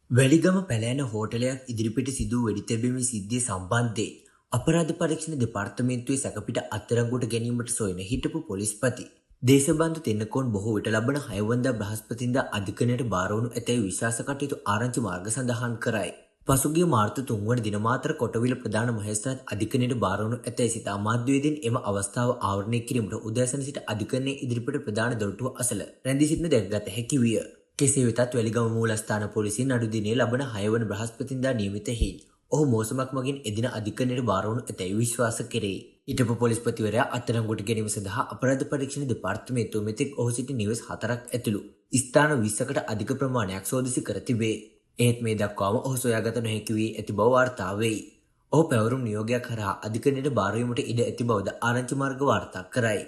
වැලිගම පැලෑන හෝටලයක් ඉදිරිපිට සිදු වූ වෙඩිතැබීමේ සිද්ධිය සම්බන්ධයෙන් අපරාධ පරීක්ෂණ දෙපාර්තමේන්තුවේ සැකපිට අත්අඩංගුවට ගැනීමට සොයන හිටපු පොලිස්පති දේශබන්දු තෙන්නකෝන් බොහෝ විට ලබන 6 වනදා බ්‍රහස්පතින්දා අධිකරණයට භාර වනු ඇතැයි විශ්වාස කටයුතු ආරංචි මාර්ග සඳහන් කරයි. පසුගිය මාර්තු 3 වන දින මාතර කොටවිල ප්‍රධාන මහේස්ත්‍රාත් අධිකරණයට භාර වනු ඇතැයි සිත අමාත්‍යවේදීන් එම අවස්ථාව ආවරණය කිරීමට උදෑසන සිට අධිකරණයේ ඉදිරිපිට ප්‍රධාන දොරටුව අසල රැඳී සිටින දැකගත හැකි විය. කෙසේ වෙතත් වැලිගම මූලස්ථාන පොලිසිය නඩු දිනේ ලබන 6 වන බ්‍රහස්පතින්දා නියමිත හේත් ඔහු මෝසමක් මගින් එදින අධිකරණයට භාර වනු ඇතැයි විශ්වාස කෙරේ. හිටපු පොලිස්පතිවරයා අත්අඩංගුවට ගැනීම සඳහා අපරාධ පරීක්ෂණ දෙපාර්තමේන්තුව මෙතෙක් ඔහු සිටි නිවෙස් 4ක් ඇතුළු ස්ථාන 20කට අධික ප්‍රමාණයක් සෝදිසි කර තිබේ. එහෙත් මේ දක්වාම ඔහු සොයාගත නොහැකි වී ඇති බව වාර්තා වෙයි. ඔහු පැවරුම් නියෝගයක් හරහා අධිකරණයට භාර වීමට ඉඩ ඇති බවද ආරංචි මාර්ග වාර්තා කරයි.